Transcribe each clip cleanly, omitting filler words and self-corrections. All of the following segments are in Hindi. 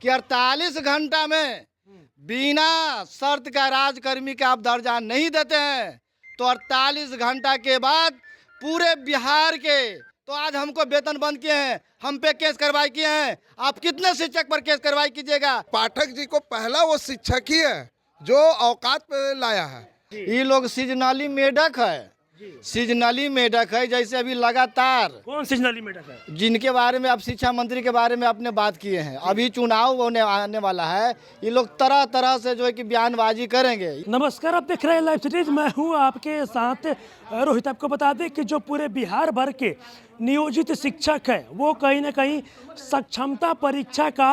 कि 48 घंटा में बिना शर्त का राजकर्मी का आप दर्जा नहीं देते हैं तो 48 घंटा के बाद पूरे बिहार के, तो आज हमको वेतन बंद किए हैं, हम पे केस कार्रवाई किए हैं। आप कितने शिक्षक पर केस कार्रवाई कीजिएगा? पाठक जी को पहला वो शिक्षक ही है जो औकात पे लाया है। ये लोग सीजनली मेढक है, सीजनली मेढक है। जैसे अभी लगातार कौन सीजनली मेढक है? जिनके बारे में आप शिक्षा मंत्री के बारे में आपने बात किए हैं, अभी चुनाव आने वाला है, ये लोग तरह तरह से जो है कि बयानबाजी करेंगे। नमस्कार, आप देख रहे हैं लाइव सिटीज, मैं हूं आपके साथ रोहित। आपको बता दें कि जो पूरे बिहार भर के नियोजित शिक्षक है वो कहीं ना कहीं सक्षमता परीक्षा का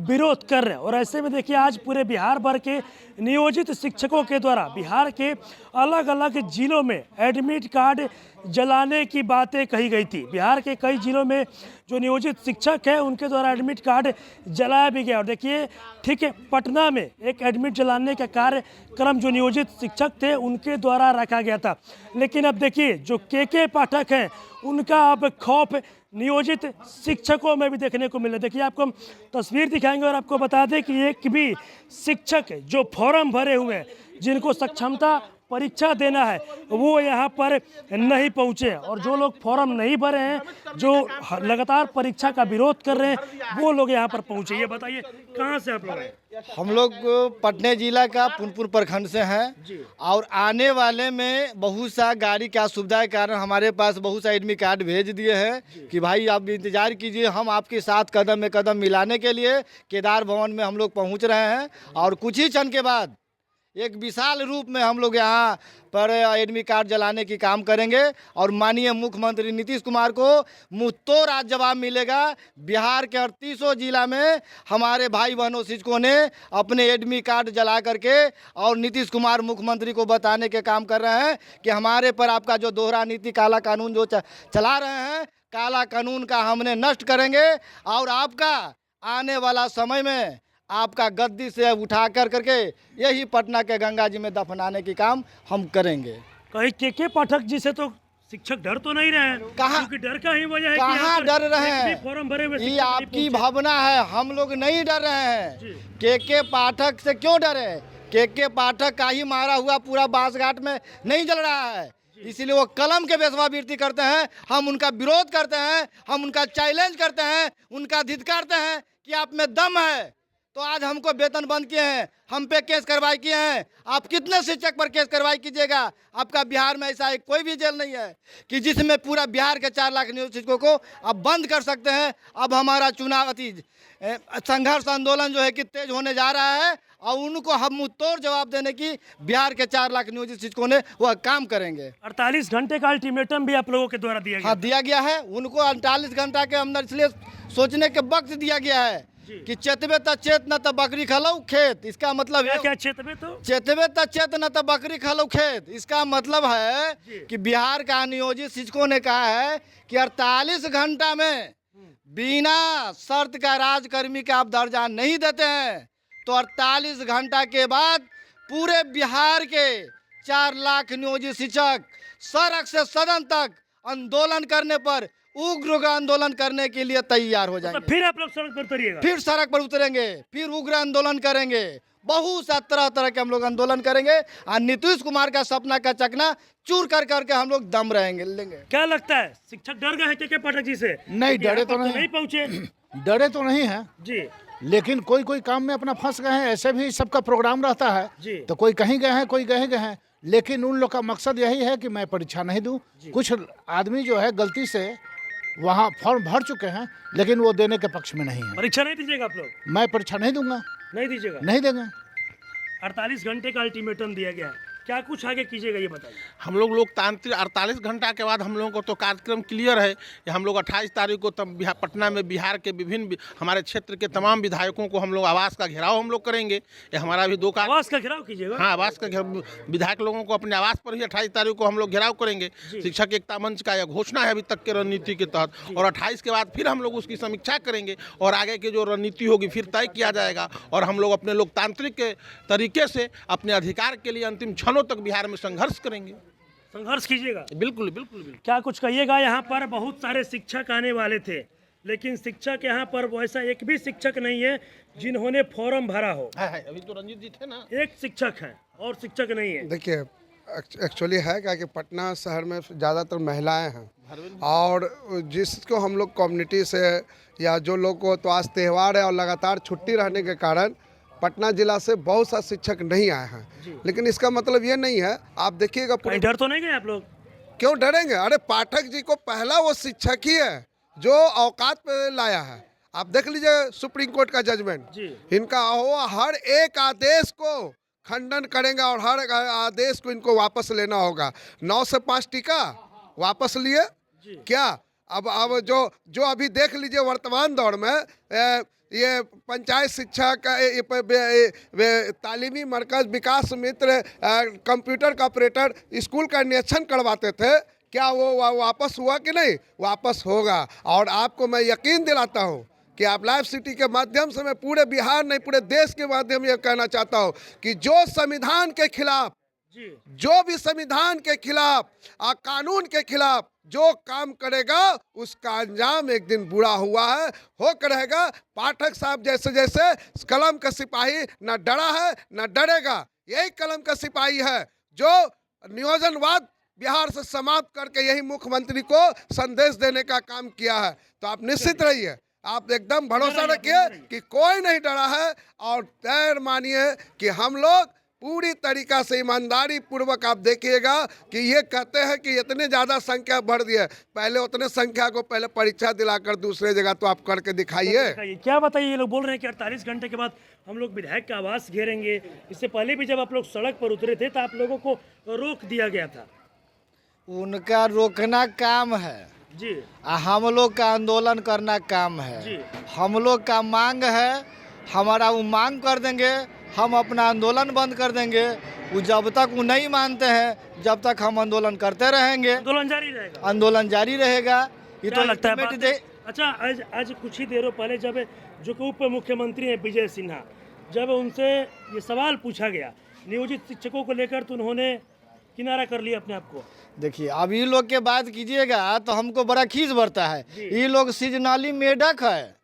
विरोध कर रहे हैं। और ऐसे में देखिए आज पूरे बिहार भर के नियोजित शिक्षकों के द्वारा बिहार के अलग अलग जिलों में एडमिट कार्ड जलाने की बातें कही गई थी। बिहार के कई जिलों में जो नियोजित शिक्षक है उनके द्वारा एडमिट कार्ड जलाया भी गया। और देखिए ठीक है, पटना में एक एडमिट जलाने का कार्यक्रम जो नियोजित शिक्षक थे उनके द्वारा रखा गया था। लेकिन अब देखिए जो के पाठक हैं उनका अब खौफ नियोजित शिक्षकों में भी देखने को मिला। देखिए आपको हम तस्वीर दिखाएंगे और आपको बता दें कि एक भी शिक्षक जो फॉर्म भरे हुए हैं, जिनको सक्षमता परीक्षा देना है, वो यहाँ पर नहीं पहुँचे। और जो लोग फॉर्म नहीं भरे हैं, जो लगातार परीक्षा का विरोध कर रहे हैं, वो लोग यहाँ पर पहुँचे। ये बताइए कहाँ से आप लोग? हम लोग पटना जिला का पुनपुर प्रखंड से हैं और आने वाले में बहुत सा गाड़ी का सुविधा के कारण हमारे पास बहुत सा एडमिट कार्ड भेज दिए हैं कि भाई आप इंतजार कीजिए, हम आपके साथ कदम में कदम मिलाने के लिए केदार भवन में हम लोग पहुंच रहे हैं। और कुछ ही क्षण के बाद एक विशाल रूप में हम लोग यहाँ पर एडमिट कार्ड जलाने की काम करेंगे और माननीय मुख्यमंत्री नीतीश कुमार को मुंहतोड़ आज जवाब मिलेगा। बिहार के 38 जिला में हमारे भाई बहनों शिक्षकों ने अपने एडमिट कार्ड जला करके और नीतीश कुमार मुख्यमंत्री को बताने के काम कर रहे हैं कि हमारे पर आपका जो दोहरा नीति काला कानून जो चला रहे हैं, काला कानून का हमने नष्ट करेंगे और आपका आने वाला समय में आपका गद्दी से उठा करके यही पटना के गंगा जी में दफनाने की काम हम करेंगे। कहीं के पाठक जी से तो शिक्षक डर तो नहीं रहे हैं? कहाँ? क्योंकि डर का ही वजह है कहाँ डर रहे हैं? फॉर्म भरे हुए ये आपकी भावना है, हम लोग नहीं डर रहे हैं। के पाठक से क्यों डरे? के पाठक का ही मारा हुआ पूरा बांसघाट में नहीं जल रहा है, इसलिए वो कलम के वेश्यावृत्ति करते हैं। हम उनका विरोध करते हैं, हम उनका चैलेंज करते हैं, उनका धिक्कारते हैं कि आप में दम है तो आज हमको वेतन बंद किए हैं, हम पे केस कार्रवाई किए हैं। आप कितने शिक्षक पर केस कार्रवाई कीजिएगा? आपका बिहार में ऐसा कोई भी जेल नहीं है कि जिसमें पूरा बिहार के 4 लाख नियोजित शिक्षकों को आप बंद कर सकते हैं। अब हमारा चुनाव संघर्ष आंदोलन जो है कि तेज होने जा रहा है और उनको हम मुंहतोड़ जवाब देने की बिहार के 4 लाख नियोजित शिक्षकों ने वह काम करेंगे। 48 घंटे का अल्टीमेटम भी आप लोगों के द्वारा दिया गया? हाँ, दिया गया है। उनको 48 घंटा के अंदर इसलिए सोचने के वक्त दिया गया है कि चेतबे त चेत न त बकरी खलो खेत। इसका मतलब है क्या चेतबे तो चेतबे त चेत न त बकरी खलो खेत। इसका मतलब है कि बिहार का नियोजित शिक्षकों ने कहा है कि 48 घंटा में बिना शर्त का राजकर्मी का आप दर्जा नहीं देते हैं तो 48 घंटा के बाद पूरे बिहार के 4 लाख नियोजित शिक्षक सड़क से सदन तक आंदोलन करने पर उग्र आंदोलन करने के लिए तैयार हो जाएंगे। तो फिर आप लोग सड़क पर उतरिएगा? फिर सड़क पर उतरेंगे, फिर उग्र आंदोलन करेंगे, बहुत सा तरह तरह के हम लोग आंदोलन करेंगे और नीतीश कुमार का सपना का चकना चूर कर करके हम लोग दम रहेंगे लेंगे। क्या लगता है शिक्षक डर गए हैं के पाठक जी से? नहीं, डरे तो नहीं पहुंचे। डरे तो नहीं है जी, लेकिन कोई कोई काम में अपना फंस गए हैं। ऐसे भी सबका प्रोग्राम रहता है जी। तो कोई कहीं गए हैं, कोई गए हैं, लेकिन उन लोग का मकसद यही है कि मैं परीक्षा नहीं दूं। कुछ आदमी जो है गलती से वहाँ फॉर्म भर चुके हैं लेकिन वो देने के पक्ष में नहीं है। परीक्षा नहीं दीजिएगा आप लोग? मैं परीक्षा नहीं दूंगा। नहीं दीजिएगा? नहीं देंगे। 48 घंटे का अल्टीमेटम दिया गया है, क्या कुछ आगे कीजिएगा ये बताइए? हम लोग लोकतांत्रिक 48 घंटा के बाद हम लोगों को तो कार्यक्रम क्लियर है कि हम लोग 28 तारीख को तब पटना में बिहार के विभिन्न हमारे क्षेत्र के तमाम विधायकों को हम लोग आवास का घेराव हम लोग करेंगे। ये हमारा भी 2 का आवास का घेराव कीजिएगा? हाँ, आवास का विधायक लोगों को अपने आवास पर ही 28 तारीख को हम लोग घेराव करेंगे। शिक्षक एकता मंच का यह घोषणा है अभी तक के रणनीति के तहत, और 28 के बाद फिर हम लोग उसकी समीक्षा करेंगे और आगे की जो रणनीति होगी फिर तय किया जाएगा और हम लोग अपने लोकतांत्रिक के तरीके से अपने अधिकार के लिए अंतिम क्षणों तक बिहार में संघर्ष करेंगे। संघर्ष कीजिएगा? बिल्कुल बिल्कुल बिल्कुल। क्या कुछ कहिएगा? यहाँ पर बहुत सारे शिक्षक आने वाले थे लेकिन शिक्षक यहाँ पर वैसा एक भी शिक्षक नहीं है जिन्होंने फॉर्म भरा हो। है अभी तो रंजीत जी थे ना। एक शिक्षक है और शिक्षक नहीं है। देखिए एक्चुअली है क्या कि पटना शहर में ज़्यादातर महिलाएं हैं और जिसको हम लोग कम्युनिटी से या जो लोग को तो आज त्यौहार है और लगातार छुट्टी रहने के कारण पटना जिला से बहुत सा शिक्षक नहीं आए हैं। लेकिन इसका मतलब ये नहीं है, आप देखिएगा कहीं डर तो नहीं गए आप लोग? क्यों डरेंगे? अरे पाठक जी को पहला वो शिक्षक ही है जो औकात पे लाया है। आप देख लीजिए सुप्रीम कोर्ट का जजमेंट, इनका वो हर एक आदेश को खंडन करेंगे और हर आदेश को इनको वापस लेना होगा। 9 से 5 टीका वापस लिए क्या? अब जो अभी देख लीजिए वर्तमान दौर में ये पंचायत शिक्षा का तालीमी मरकज विकास मित्र कंप्यूटर का ऑपरेटर स्कूल का निरीक्षण करवाते थे, क्या वो वापस हुआ कि नहीं? वापस होगा। और आपको मैं यकीन दिलाता हूँ कि आप लाइव सिटी के माध्यम से मैं पूरे बिहार नहीं पूरे देश के माध्यम ये कहना चाहता हूँ कि जो संविधान के खिलाफ, जो भी संविधान के खिलाफ और कानून के खिलाफ जो काम करेगा उसका अंजाम एक दिन बुरा हुआ है होकर रहेगा। पाठक साहब जैसे कलम का सिपाही न डरा है न डरेगा। यही कलम का सिपाही है जो नियोजनवाद बिहार से समाप्त करके यही मुख्यमंत्री को संदेश देने का काम किया है। तो आप निश्चित रहिए, आप एकदम भरोसा रखिए कि कोई नहीं डरा है और तय मानिए कि हम लोग पूरी तरीका से ईमानदारी पूर्वक, आप देखिएगा कि ये कहते हैं कि इतने ज़्यादा संख्या बढ़ दी है, पहले उतने संख्या को पहले परीक्षा दिलाकर दूसरे जगह तो आप करके दिखाइए। क्या बताइए, ये लोग बोल रहे हैं कि 48 घंटे के बाद हम लोग विधायक का आवास घेरेंगे। इससे पहले भी जब आप लोग सड़क पर उतरे थे तो आप लोगों को रोक दिया गया था। उनका रोकना काम है जी, हम लोग का आंदोलन करना काम है जी। हम लोग का मांग है, हमारा वो मांग कर देंगे, हम अपना आंदोलन बंद कर देंगे। वो जब तक वो नहीं मानते हैं जब तक हम आंदोलन करते रहेंगे। आंदोलन जारी रहेगा। आंदोलन जारी रहेगा। ये क्या तो लगता है ultimate अच्छा, आज कुछ ही देरों पहले जब जो कि उप मुख्यमंत्री हैं विजय सिन्हा, जब उनसे ये सवाल पूछा गया नियोजित शिक्षकों को लेकर तो उन्होंने किनारा कर लिया अपने आप को। देखिए अब ये लोग के बात कीजिएगा तो हमको बड़ा खींच बढ़ता है। ये लोग सीजनली मेढक है,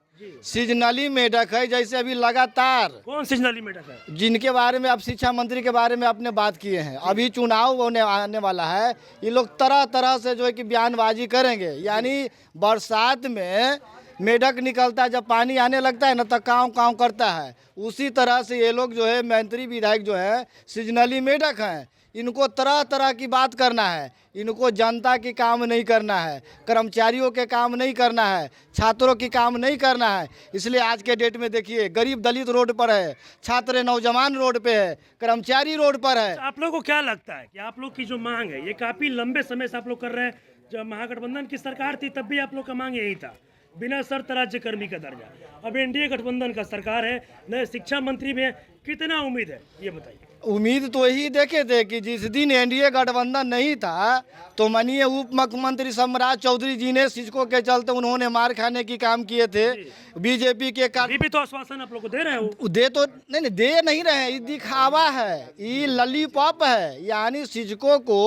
सीजनली मेढक है। जैसे अभी लगातार कौन सीजनली मेढक है? जिनके बारे में आप शिक्षा मंत्री के बारे में आपने बात किए हैं, अभी चुनाव आने वाला है, ये लोग तरह तरह से जो है कि बयानबाजी करेंगे। यानी बरसात में मेढक निकलता है, जब पानी आने लगता है ना तो काँव काँव करता है। उसी तरह से ये लोग जो है मंत्री विधायक जो है सीजनली मेढक हैं। इनको तरह तरह की बात करना है, इनको जनता की काम नहीं करना है, कर्मचारियों के काम नहीं करना है, छात्रों की काम नहीं करना है। इसलिए आज के डेट में देखिए गरीब दलित रोड पर है, छात्र नौजवान रोड पे है, कर्मचारी रोड पर है। आप लोगों को क्या लगता है कि आप लोग की जो मांग है ये काफी लंबे समय से आप लोग कर रहे हैं? जब महागठबंधन की सरकार थी तब भी आप लोग का मांग यही था, बिना शर्त राज्यकर्मी का दर्जा। अब एनडीए गठबंधन का सरकार है, नए शिक्षा मंत्री में कितना उम्मीद है ये बताइए? उम्मीद तो यही देखे थे कि जिस दिन एनडीए गठबंधन नहीं था तो माननीय उप मुख्यमंत्री सम्राट चौधरी जी ने शिक्षकों के चलते उन्होंने मार खाने की काम किए थे। बीजेपी के भी तो आश्वासन आप लोग को दे रहे हो। दे तो नहीं दे नहीं रहे हैं, ये दिखावा है, ये ललीपॉप है। यानी शिक्षकों को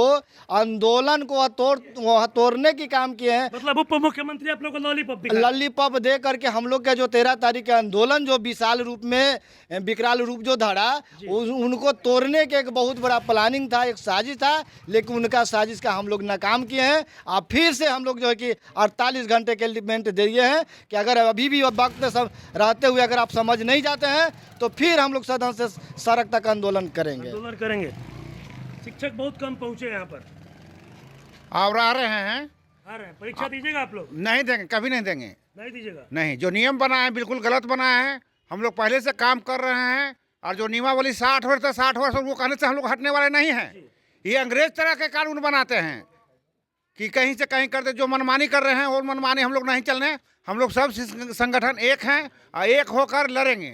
आंदोलन को तोड़ने की काम किए हैं। मतलब उप मुख्यमंत्री आप लोग को लॉलीपॉप दे करके हम लोग का जो 13 तारीख का आंदोलन जो विशाल रूप में विकराल रूप जो धरा, उनको तोड़ने के एक बहुत बड़ा प्लानिंग था, एक साजिश था। लेकिन उनका साजिश का हम लोग नाकाम किए हैं। अब फिर से हम लोग जो है कि 48 घंटे के लिमिट दिए हैं कि अगर अभी भी वक्त सब रहते हुए अगर आप समझ नहीं जाते हैं तो फिर हम लोग सदन से सड़क तक आंदोलन करेंगे। शिक्षक बहुत कम पहुंचे यहाँ पर और आ रहे हैं। परीक्षा दीजिएगा आप लोग? नहीं देंगे, कभी नहीं देंगे। नहीं दीजिएगा? नहीं, जो नियम बना है बिल्कुल गलत बना है। हम लोग पहले से काम कर रहे हैं और जो नियमावली 60 वर्ष था 60 वर्ष वो कहने से हम लोग हटने वाले नहीं हैं। ये अंग्रेज तरह के कानून बनाते हैं कि कहीं से कहीं करते, जो मनमानी कर रहे हैं और मनमानी हम लोग नहीं चलने। हम लोग सब संगठन एक हैं और एक होकर लड़ेंगे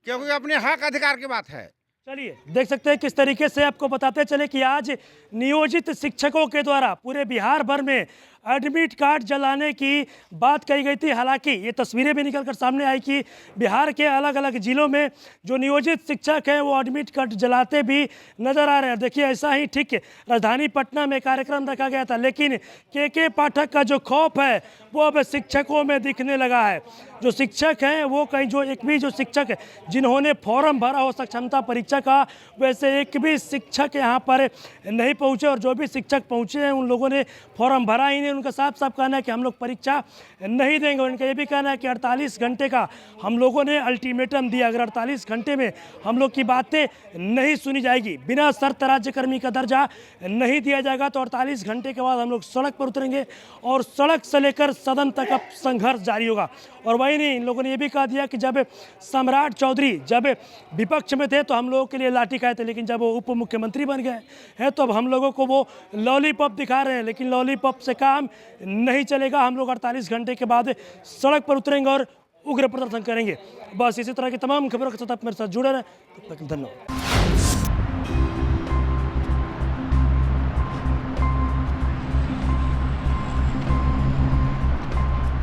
क्योंकि अपने हक अधिकार की बात है। चलिए देख सकते हैं किस तरीके से आपको बताते चले कि आज नियोजित शिक्षकों के द्वारा पूरे बिहार भर में एडमिट कार्ड जलाने की बात कही गई थी। हालांकि ये तस्वीरें भी निकल कर सामने आई कि बिहार के अलग अलग जिलों में जो नियोजित शिक्षक हैं वो एडमिट कार्ड जलाते भी नजर आ रहे हैं। देखिए, ऐसा ही ठीक राजधानी पटना में कार्यक्रम रखा गया था, लेकिन के पाठक का जो खौफ है वो अब शिक्षकों में दिखने लगा है। जो शिक्षक हैं वो कहीं जो एक भी जो शिक्षक जिन्होंने फॉर्म भरा हो सक्षमता परीक्षा का, वैसे एक भी शिक्षक यहाँ पर नहीं पहुँचे, और जो भी शिक्षक पहुँचे हैं उन लोगों ने फॉर्म भरा ही नहीं। उनका साफ साफ कहना है कि हम लोग परीक्षा नहीं देंगे। उनका ये भी कहना है कि 48 घंटे का हम लोगों ने अल्टीमेटम दिया, अगर 48 घंटे में हम लोग की बातें नहीं सुनी जाएगी, बिना शर्त राज्यकर्मी का दर्जा नहीं दिया जाएगा, तो 48 घंटे के बाद हम लोग सड़क पर उतरेंगे और सड़क से लेकर सदन तक अब संघर्ष जारी होगा। और वही नहीं, इन लोगों ने यह भी कहा दिया कि जब सम्राट चौधरी जब विपक्ष में थे तो हम लोगों के लिए लाठी खाए थे, लेकिन जब वो उप मुख्यमंत्री बन गए हैं तो अब हम लोगों को वो लॉलीपॉप दिखा रहे हैं। लेकिन लॉलीपॉप से काम नहीं चलेगा, हम लोग 48 घंटे के बाद सड़क पर उतरेंगे और उग्र प्रदर्शन करेंगे। बस इसी तरह की तमाम खबरों के साथ आप मेरे साथ जुड़े रहें। तब तक धन्यवाद।